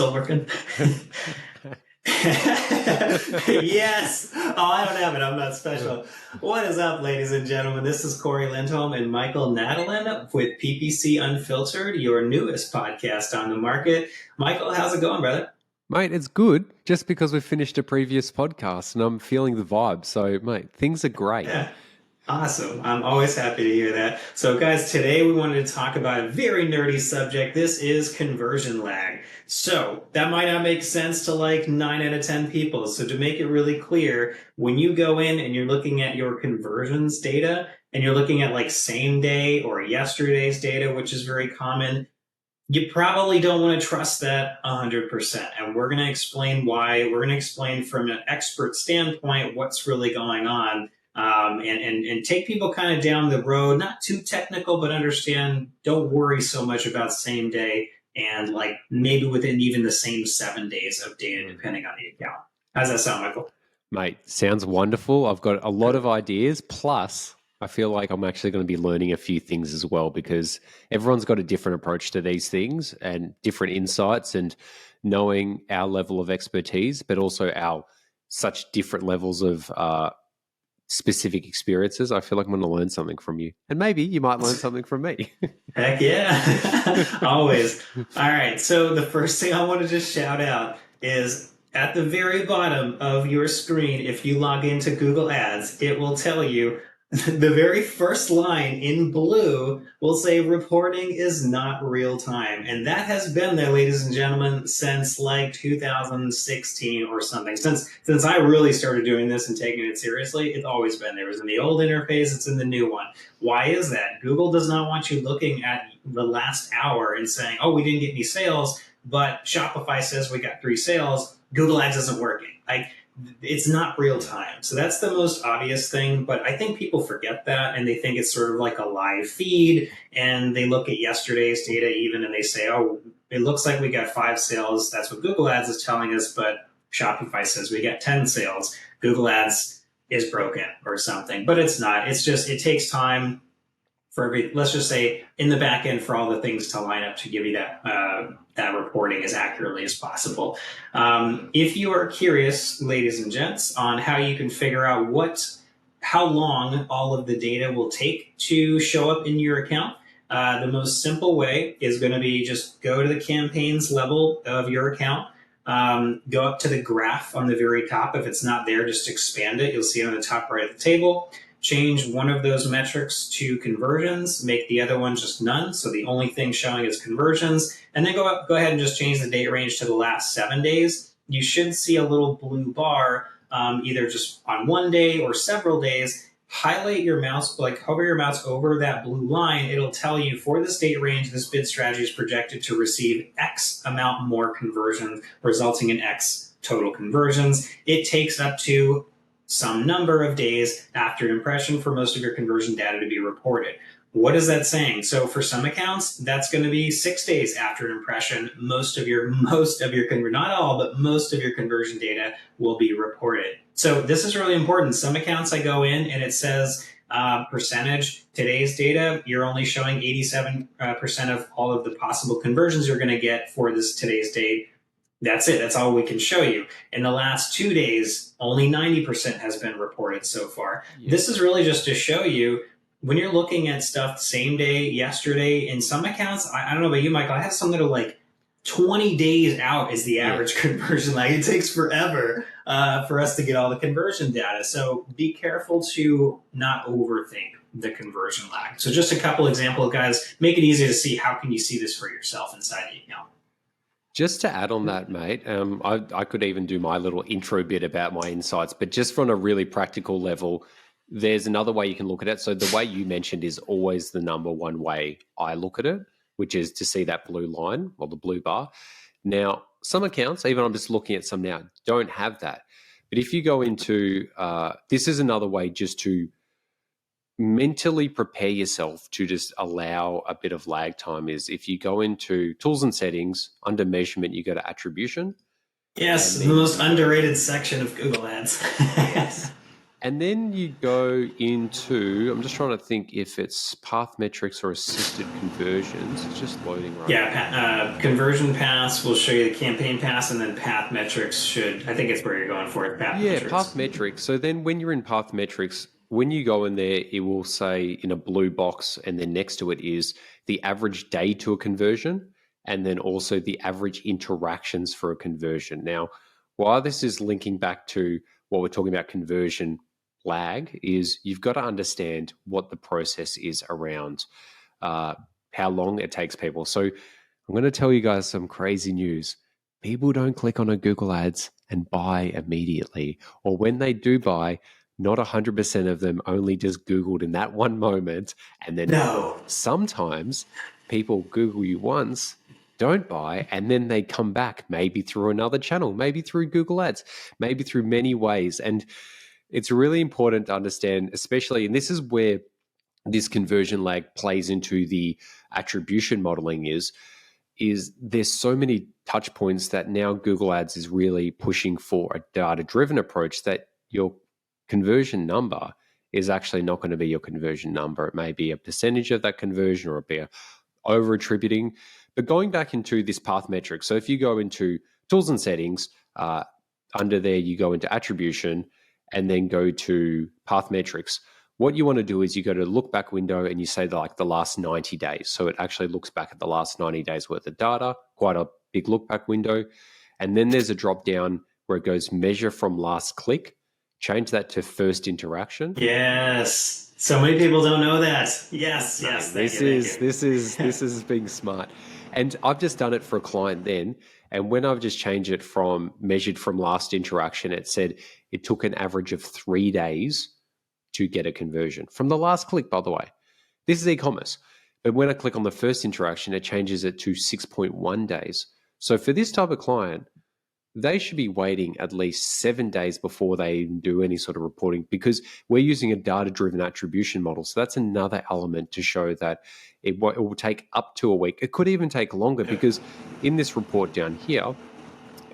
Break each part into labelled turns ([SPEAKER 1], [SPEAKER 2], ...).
[SPEAKER 1] Still working? Yes. Oh, I don't have it. I'm not special. What is up, ladies and gentlemen? This is Corey Lindholm and Michael Nadalin with PPC Unfiltered, your newest podcast on the market. Michael, how's it going, brother?
[SPEAKER 2] Mate, it's good just because we've finished a previous podcast and I'm feeling the vibe. So, mate, things are great.
[SPEAKER 1] Yeah. Awesome. I'm always happy to hear that. So, guys, today we wanted to talk about a very nerdy subject. This is conversion lag. So, that might not make sense to like 9 out of 10 people. So, to make it really clear, when you go in and you're looking at your conversions data and you're looking at like same day or yesterday's data, which is very common, you probably don't want to trust that 100%. And we're going to explain why. We're going to explain from an expert standpoint what's really going on, and take people kind of down the road, not too technical, but understand, don't worry so much about same day and like maybe within even the same 7 days of data, depending on the account. How's that sound, Michael?
[SPEAKER 2] Mate, sounds wonderful. I've got a lot of ideas. Plus, I feel like I'm actually going to be learning a few things as well because everyone's got a different approach to these things and different insights and knowing our level of expertise, but also our such different levels of specific experiences. I feel like I'm going to learn something from you. And maybe you might learn something from me.
[SPEAKER 1] Heck yeah. Always. All right. So the first thing I want to just shout out is at the very bottom of your screen, if you log into Google Ads, it will tell you the very first line in blue will say reporting is not real time. And that has been there, ladies and gentlemen, since like 2016 or something. Since I really started doing this and taking it seriously, it's always been there. It was in the old interface, it's in the new one. Why is that? Google does not want you looking at the last hour and saying, oh, we didn't get any sales, but Shopify says we got 3 sales. Google Ads isn't working. It's not real time. So that's the most obvious thing, but I think people forget that and they think it's sort of like a live feed and they look at yesterday's data even and they say, oh, it looks like we got 5 sales. That's what Google Ads is telling us, but Shopify says we got 10 sales. Google Ads is broken or something, but it's not. It's just, it takes time for let's just say in the back end for all the things to line up to give you that reporting as accurately as possible. If you are curious, ladies and gents, on how you can figure out how long all of the data will take to show up in your account, the most simple way is going to be just go to the campaigns level of your account. Go up to the graph on the very top. If it's not there, just expand it. You'll see it on the top right of the table. Change one of those metrics to conversions, make the other one just none. So the only thing showing is conversions. And then go ahead and just change the date range to the last 7 days. You should see a little blue bar, either just on one day or several days. Highlight your mouse, like hover your mouse over that blue line. It'll tell you for this date range, this bid strategy is projected to receive X amount more conversions, resulting in X total conversions. It takes up to some number of days after an impression for most of your conversion data to be reported. What is that saying? So for some accounts, that's going to be 6 days after an impression. Most of your not all, but most of your conversion data will be reported. So this is really important. Some accounts I go in and it says percentage today's data, you're only showing 87% of all of the possible conversions you're going to get for this today's date. That's it. That's all we can show you. In the last 2 days, only 90% has been reported so far. Yeah. This is really just to show you when you're looking at stuff same day, yesterday, in some accounts, I don't know about you, Michael, I have something to like 20 days out is the average conversion. Like it takes forever for us to get all the conversion data. So be careful to not overthink the conversion lag. So just a couple examples, guys, make it easy to see how can you see this for yourself inside the account.
[SPEAKER 2] Just to add on that, mate, I could even do my little intro bit about my insights, but just from a really practical level, there's another way you can look at it. So the way you mentioned is always the number one way I look at it, which is to see that blue line or the blue bar. Now, some accounts, even I'm just looking at some now, don't have that. But if you go into, this is another way just to mentally prepare yourself to just allow a bit of lag time is if you go into tools and settings, under measurement, you go to attribution.
[SPEAKER 1] Yes, the most underrated section of Google Ads.
[SPEAKER 2] Yes. And then you go into, I'm just trying to think if it's path metrics or assisted conversions. It's just loading right now.
[SPEAKER 1] Yeah, conversion paths will show you the campaign paths, and then path metrics should, I think it's where you're going for it, path
[SPEAKER 2] Yeah, path
[SPEAKER 1] metrics.
[SPEAKER 2] metrics. So then when you're in path metrics, when you go in there, it will say in a blue box, and then next to it is the average day to a conversion, and then also the average interactions for a conversion. Now, while this is linking back to what we're talking about conversion lag, is you've got to understand what the process is around uh, how long it takes people. So I'm going to tell you guys some crazy news. People don't click on a Google Ads and buy immediately. Or when they do buy, not 100% of them only just Googled in that one moment. And then
[SPEAKER 1] No.
[SPEAKER 2] sometimes people Google you once, don't buy, and then they come back, maybe through another channel, maybe through Google Ads, maybe through many ways. And it's really important to understand, especially, and this is where this conversion lag plays into the attribution modeling is there's so many touch points that now Google Ads is really pushing for a data-driven approach that your conversion number is actually not going to be your conversion number. It may be a percentage of that conversion or it be a over attributing. But going back into this path metric, so if you go into tools and settings, under there you go into attribution and then go to path metrics. What you want to do is you go to look back window and you say like the last 90 days. So it actually looks back at the last 90 days worth of data, quite a big look back window. And then there's a drop down where it goes measure from last click, change that to first interaction.
[SPEAKER 1] Yes. So many people don't know that. Yes, yes.
[SPEAKER 2] This is being smart. And I've just done it for a client then. And when I've just changed it from measured from last interaction, it said it took an average of 3 days to get a conversion from the last click, by the way. This is e-commerce. But when I click on the first interaction, it changes it to 6.1 days. So for this type of client, they should be waiting at least 7 days before they even do any sort of reporting because we're using a data-driven attribution model. So that's another element to show that it will take up to a week. It could even take longer because in this report down here,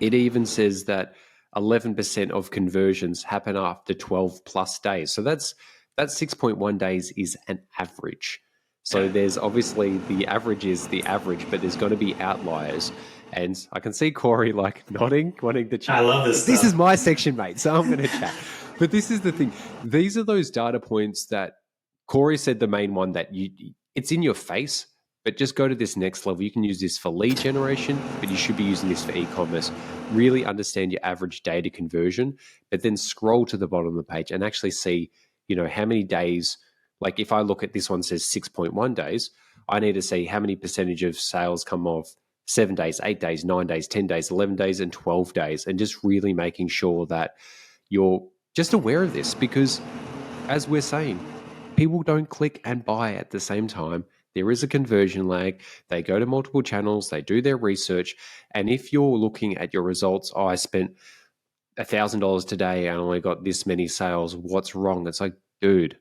[SPEAKER 2] it even says that 11% of conversions happen after 12 plus days. So that's 6.1 days is an average. So there's obviously the average is the average, but there's going to be outliers. And I can see Corey like nodding, wanting to chat.
[SPEAKER 1] I love this
[SPEAKER 2] This
[SPEAKER 1] stuff.
[SPEAKER 2] is my section, mate. So I'm going to chat. But this is the thing. These are those data points that Corey said the main one that it's in your face, but just go to this next level. You can use this for lead generation, but you should be using this for e-commerce. Really understand your average data conversion, but then scroll to the bottom of the page and actually see, how many days, like if I look at this one says 6.1 days, I need to see how many percentage of sales come off 7 days, 8 days, 9 days, 10 days, 11 days, and 12 days, and just really making sure that you're just aware of this because, as we're saying, people don't click and buy at the same time. There is a conversion lag. They go to multiple channels, they do their research. And if you're looking at your results, I spent $1,000 today and I only got this many sales, what's wrong? It's like, dude,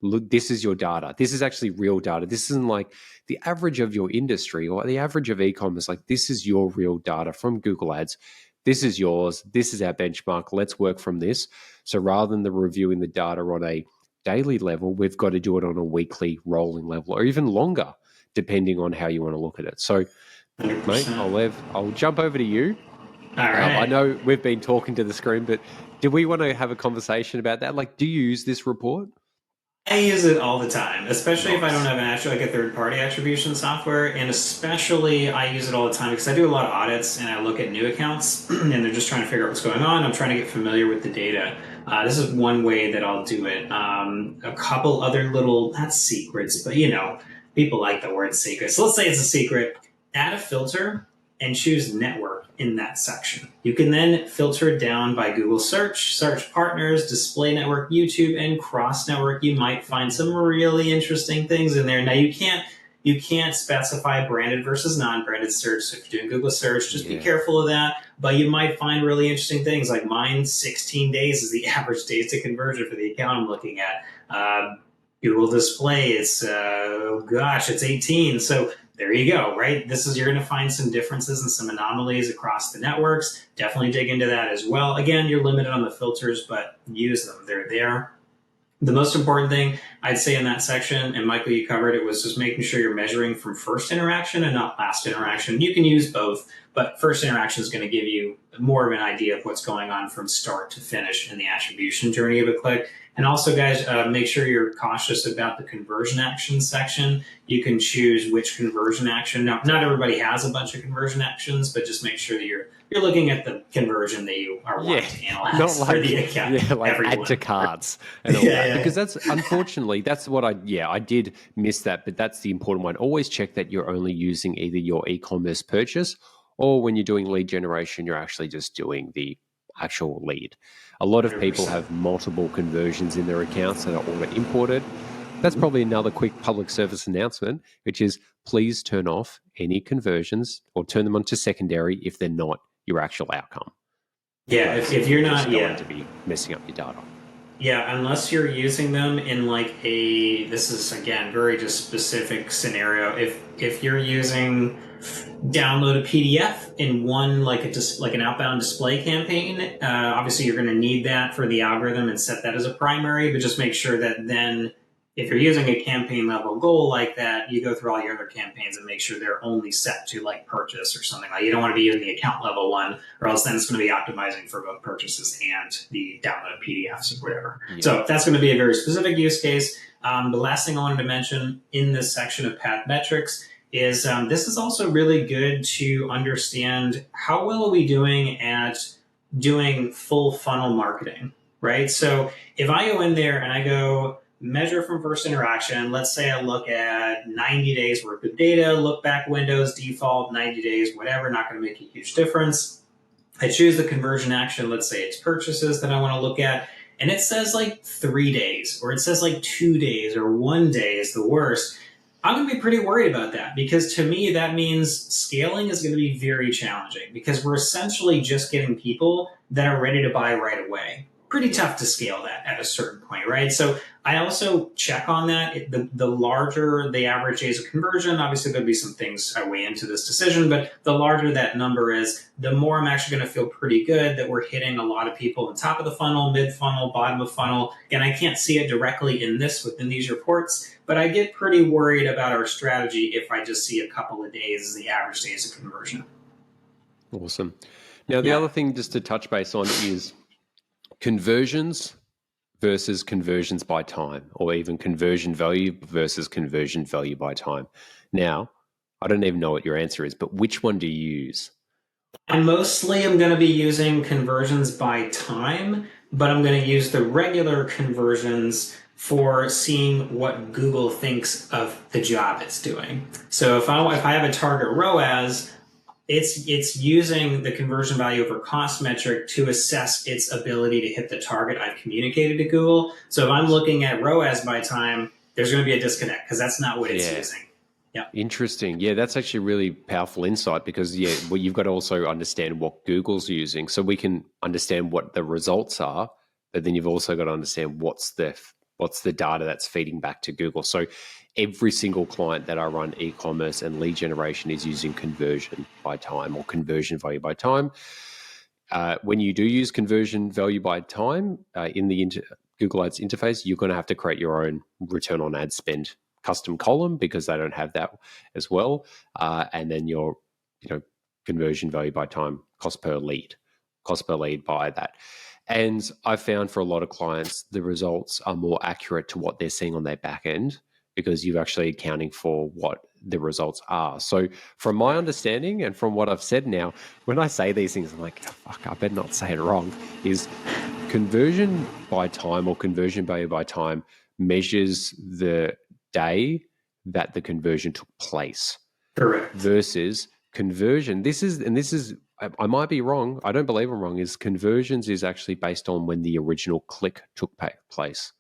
[SPEAKER 2] look, this is your data. This is actually real data. This isn't like the average of your industry or the average of e-commerce. Like this is your real data from Google Ads. This is yours. This is our benchmark. Let's work from this. So rather than the reviewing the data on a daily level, we've got to do it on a weekly rolling level or even longer, depending on how you want to look at it. So,
[SPEAKER 1] 100%.
[SPEAKER 2] mate, I'll jump over to you.
[SPEAKER 1] All right.
[SPEAKER 2] I know we've been talking to the screen, but do we want to have a conversation about that? Like, do you use this report?
[SPEAKER 1] I use it all the time, especially if I
[SPEAKER 2] Nice.
[SPEAKER 1] don't have an actual like a third-party attribution software, and especially I use it all the time because I do a lot of audits and I look at new accounts and they're just trying to figure out what's going on. I'm trying to get familiar with the data. This is one way that I'll do it. A couple other little not secrets, but people like the word secret. So let's say it's a secret. Add a filter and choose network in that section. You can then filter it down by Google search partners, display network, YouTube, and cross network. You might find some really interesting things in there. Now you can't specify branded versus non-branded search. So if you're doing Google search, just be careful of that. But you might find really interesting things like mine, 16 days is the average days to conversion for the account I'm looking at. Google display, it's 18. So there you go, right? You're going to find some differences and some anomalies across the networks. Definitely dig into that as well. Again, you're limited on the filters, but use them. They're there. The most important thing I'd say in that section, and Michael, you covered it, was just making sure you're measuring from first interaction and not last interaction. You can use both, but first interaction is going to give you more of an idea of what's going on from start to finish in the attribution journey of a click. And also, guys, make sure you're cautious about the conversion actions section. You can choose which conversion action. Now, not everybody has a bunch of conversion actions, but just make sure that you're looking at the conversion that you are wanting to analyze
[SPEAKER 2] not
[SPEAKER 1] for the account.
[SPEAKER 2] Yeah, like
[SPEAKER 1] everyone.
[SPEAKER 2] add to carts and all that. Because that's, unfortunately, that's what I did miss that, but that's the important one. Always check that you're only using either your e-commerce purchase, or when you're doing lead generation, you're actually just doing the actual lead. A lot of
[SPEAKER 1] 100%.
[SPEAKER 2] people have multiple conversions in their accounts that are auto imported. That's probably another quick public service announcement, which is please turn off any conversions or turn them onto secondary if they're not your actual outcome.
[SPEAKER 1] Yeah, if you're not
[SPEAKER 2] going to be messing up your data.
[SPEAKER 1] Yeah, unless you're using them in like this is again very just specific scenario. If you're using download a PDF in one like an outbound display campaign, obviously you're going to need that for the algorithm and set that as a primary. But just make sure that then if you're using a campaign level goal like that, you go through all your other campaigns and make sure they're only set to like purchase or something. Like you don't want to be using the account level one, or else then it's going to be optimizing for both purchases and the download PDFs or whatever. Yeah. So that's going to be a very specific use case. The last thing I wanted to mention in this section of path metrics is this is also really good to understand how well are we doing at doing full funnel marketing, right? So if I go in there and I go measure from first interaction, let's say I look at 90 days worth of data, look back windows, default, 90 days, whatever, not going to make a huge difference. I choose the conversion action, let's say it's purchases that I want to look at, and it says like 3 days, or it says like 2 days, or 1 day is the worst. I'm going to be pretty worried about that, because to me that means scaling is going to be very challenging, because we're essentially just getting people that are ready to buy right away. Pretty tough to scale that at a certain point, right? So I also check on that. The larger the average days of conversion, obviously there'll be some things I weigh into this decision, but the larger that number is, the more I'm actually going to feel pretty good that we're hitting a lot of people in top of the funnel, mid funnel, bottom of funnel. Again, I can't see it directly within these reports, but I get pretty worried about our strategy if I just see a couple of days as the average days of conversion.
[SPEAKER 2] Awesome. Now, the other thing just to touch base on is conversions versus conversions by time, or even conversion value versus conversion value by time. Now, I don't even know what your answer is, but which one do you use?
[SPEAKER 1] I mostly am going to be using conversions by time, but I'm going to use the regular conversions for seeing what Google thinks of the job it's doing. So if I have a target ROAS, it's using the conversion value over cost metric to assess its ability to hit the target I've communicated to Google. So if I'm looking at ROAS by time, there's going to be a disconnect because that's not what it's using. Yeah.
[SPEAKER 2] Interesting. Yeah, that's actually really powerful insight, because well, you've got to also understand what Google's using, so we can understand what the results are, but then you've also got to understand what's the data that's feeding back to Google. So every single client that I run e-commerce and lead generation is using conversion by time, or conversion value by time. When you do use conversion value by time in the Google Ads interface, you're going to have to create your own return on ad spend custom column, because they don't have that as well. And then your conversion value by time, cost per lead by that. And I found for a lot of clients, the results are more accurate to what they're seeing on their back end, because you're actually accounting for what the results are. So from my understanding and from what I've said now, when I say these things, I'm like, oh, fuck, I better not say it wrong, is conversion by time, or conversion value by time, measures the day that the conversion took place.
[SPEAKER 1] Correct.
[SPEAKER 2] Versus conversion, this is, I might be wrong, I don't believe I'm wrong, is conversions is actually based on when the original click took place.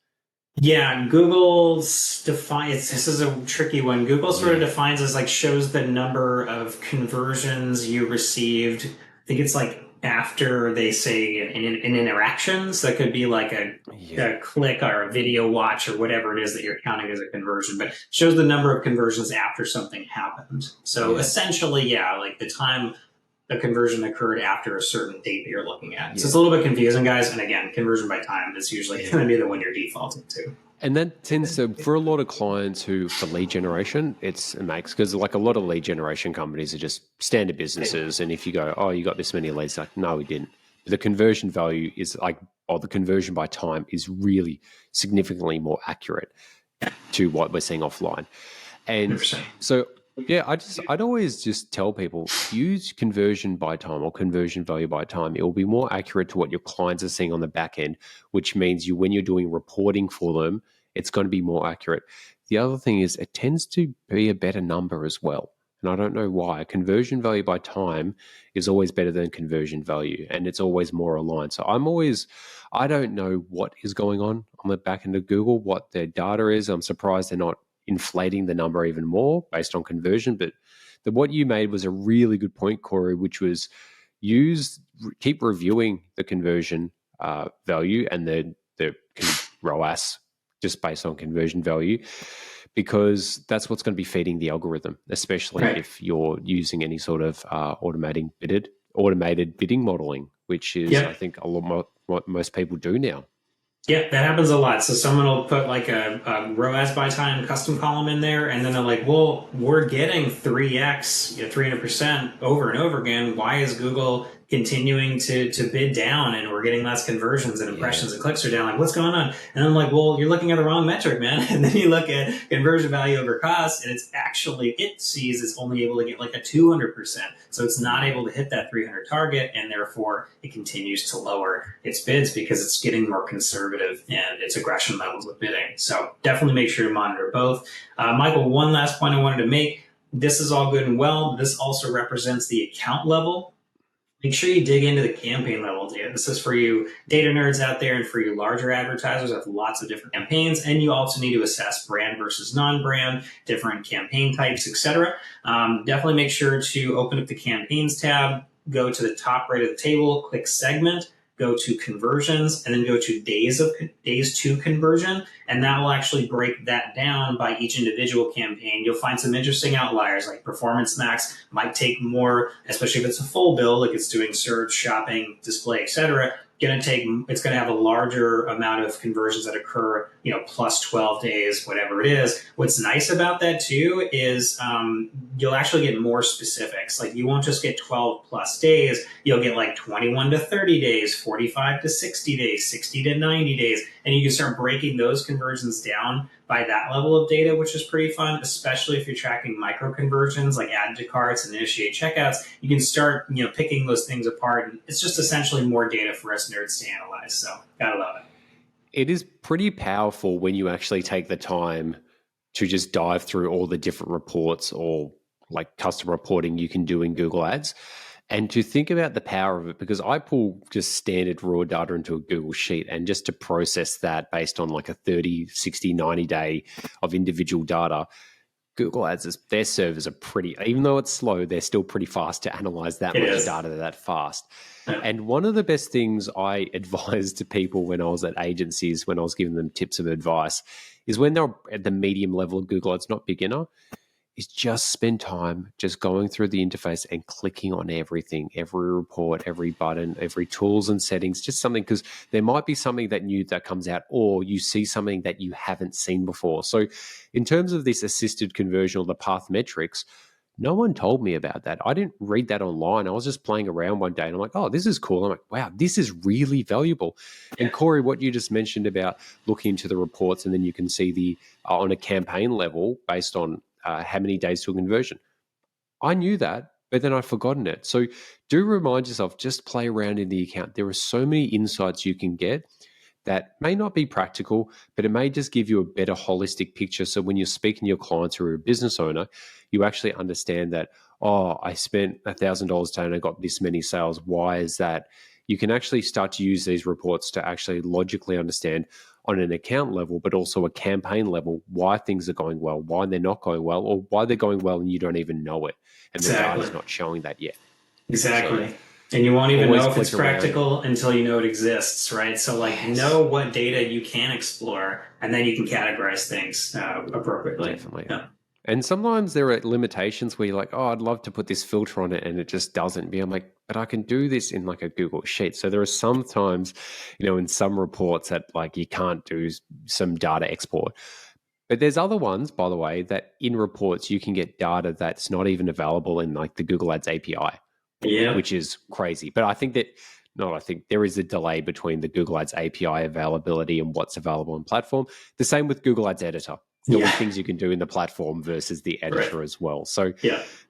[SPEAKER 1] Yeah, Google's defines, this is a tricky one. Google sort of defines as like shows the number of conversions you received. I think it's like after they say in interactions. That could be like a click or a video watch or whatever it is that you're counting as a conversion, but shows the number of conversions after something happened. So essentially, yeah, like the time a conversion occurred after a certain date that you're looking at. So it's a little bit confusing, guys. And again, conversion by time is usually going to be the one you're defaulting to.
[SPEAKER 2] And that tends to, for a lot of clients who, for lead generation, it makes, because like a lot of lead generation companies are just standard businesses. And if you go, oh, you got this many leads, like, no, we didn't. But the conversion value is like, or the conversion by time is really significantly more accurate to what we're seeing offline. And
[SPEAKER 1] 100%.
[SPEAKER 2] So, yeah, I'd always just tell people, use conversion by time or conversion value by time. It will be more accurate to what your clients are seeing on the back end, which means when you're doing reporting for them, it's going to be more accurate. The other thing is it tends to be a better number as well. And I don't know why. Conversion value by time is always better than conversion value, and it's always more aligned. So I don't know what is going on the back end of Google, what their data is. I'm surprised they're not inflating the number even more based on conversion. But what you made was a really good point, Corey, which was keep reviewing the conversion value and the ROAS just based on conversion value, because that's what's going to be feeding the algorithm, especially if you're using any sort of automated bidding modeling, which is, I think, a lot more what most people do now.
[SPEAKER 1] Yeah, that happens a lot. So someone will put like a ROAS by time custom column in there, and then they're like, well, we're getting 3x, 300% over and over again. Why is Google continuing to bid down, and we're getting less conversions and impressions and clicks are down? Like, what's going on? And I'm like, well, you're looking at the wrong metric, man. And then you look at conversion value over cost, and it sees it's only able to get like a 200%. So it's not able to hit that 300 target, and therefore it continues to lower its bids because it's getting more conservative in its aggression levels with bidding. So definitely make sure to monitor both. Michael, one last point I wanted to make. This is all good and well. This also represents the account level. Make sure you dig into the campaign level data. This is for you data nerds out there and for you larger advertisers that have lots of different campaigns. And you also need to assess brand versus non-brand, different campaign types, etc. Definitely make sure to open up the campaigns tab, go to the top right of the table, click segment, go to conversions, and then go to days to conversion. And that will actually break that down by each individual campaign. You'll find some interesting outliers, like Performance Max might take more, especially if it's a full bill, like it's doing search, shopping, display, etc. It's going to have a larger amount of conversions that occur, plus 12 days, whatever it is. What's nice about that too is you'll actually get more specifics. Like you won't just get 12 plus days. You'll get like 21 to 30 days, 45 to 60 days, 60 to 90 days. And you can start breaking those conversions down by that level of data, which is pretty fun, especially if you're tracking micro conversions like add to carts and initiate checkouts. You can start, picking those things apart, and it's just essentially more data for us nerds to analyze. So gotta love it.
[SPEAKER 2] It is pretty powerful when you actually take the time to just dive through all the different reports or like custom reporting you can do in Google Ads. And to think about the power of it, because I pull just standard raw data into a Google Sheet, and just to process that based on like a 30, 60, 90 day of individual data, Google Ads, their servers are pretty, even though it's slow, they're still pretty fast to analyze that much data that fast. And one of the best things I advised to people when I was at agencies, when I was giving them tips of advice, is when they're at the medium level of Google Ads, not beginner, is just spend time just going through the interface and clicking on everything, every report, every button, every tools and settings, just something, because there might be something that new that comes out, or you see something that you haven't seen before. So in terms of this assisted conversion or the path metrics, no one told me about that. I didn't read that online. I was just playing around one day and I'm like, oh, this is cool. I'm like, wow, this is really valuable. And Corey, what you just mentioned about looking into the reports, and then you can see the on a campaign level based on how many days to a conversion. I knew that, but then I'd forgotten it. So do remind yourself, just play around in the account. There are so many insights you can get that may not be practical, but it may just give you a better holistic picture. So when you're speaking to your clients who are a business owner, you actually understand that, oh, I spent $1,000 today and I got this many sales. Why is that? You can actually start to use these reports to actually logically understand on an account level, but also a campaign level, why things are going well, why they're not going well, or why they're going well and you don't even know it. And the data's not showing that yet.
[SPEAKER 1] Exactly. And you won't even
[SPEAKER 2] Always
[SPEAKER 1] know if it's
[SPEAKER 2] click around.
[SPEAKER 1] practical until you know it exists, right? So like
[SPEAKER 2] Yes.
[SPEAKER 1] know what data you can explore, and then you can categorize things appropriately.
[SPEAKER 2] Definitely.
[SPEAKER 1] Yeah.
[SPEAKER 2] And sometimes there are limitations where you're like, oh, I'd love to put this filter on it, and it just doesn't. Be I'm like, but I can do this in like a Google Sheet. So there are sometimes, in some reports that like you can't do some data export. But there's other ones, by the way, that in reports you can get data that's not even available in like the Google Ads API,
[SPEAKER 1] Yeah.
[SPEAKER 2] which is crazy. But I think there is a delay between the Google Ads API availability and what's available on platform. The same with Google Ads Editor. There'll be things you can do in the platform versus the editor as well. So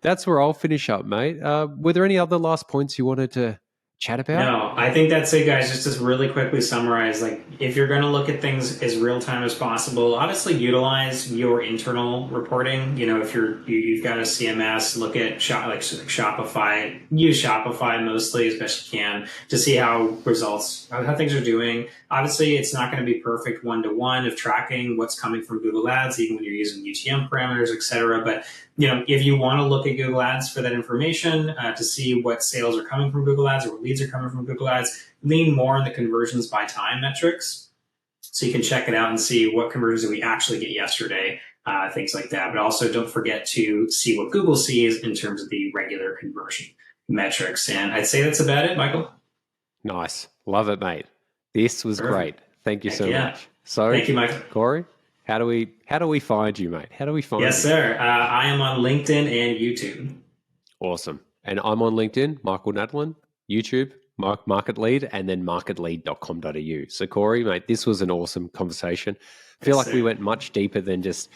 [SPEAKER 2] that's where I'll finish up, mate. Were there any other last points you wanted to chat about?
[SPEAKER 1] No, I think that's it, guys. Just to really quickly summarize, like if you're going to look at things as real time as possible, obviously utilize your internal reporting. If you've got a CMS, look at Shopify. Use Shopify mostly as best you can to see how things are doing. Obviously, it's not going to be perfect one-to-one of tracking what's coming from Google Ads, even when you're using UTM parameters, etc. But if you want to look at Google Ads for that information to see what sales are coming from Google Ads or what leads are coming from Google Ads, lean more on the conversions by time metrics. So you can check it out and see what conversions did we actually get yesterday, things like that. But also don't forget to see what Google sees in terms of the regular conversion metrics. And I'd say that's about it, Michael.
[SPEAKER 2] Nice. Love it, mate. This was great. Thank you so much. So,
[SPEAKER 1] thank you, Michael.
[SPEAKER 2] Corey, how do we find you, mate? How do we find you?
[SPEAKER 1] Yes, sir. I am on LinkedIn and YouTube.
[SPEAKER 2] Awesome. And I'm on LinkedIn, Michael Nadlin, YouTube, Market Lead, and then marketlead.com.au. So, Corey, mate, this was an awesome conversation. I feel like we went much deeper than just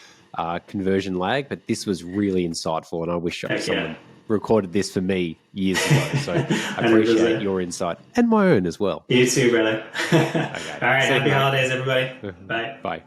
[SPEAKER 2] conversion lag, but this was really insightful, and I wish someone recorded this for me years ago. So I appreciate your insight and my own as well.
[SPEAKER 1] You too, brother.
[SPEAKER 2] Okay.
[SPEAKER 1] All right. Happy holidays, everybody. Bye.
[SPEAKER 2] Bye.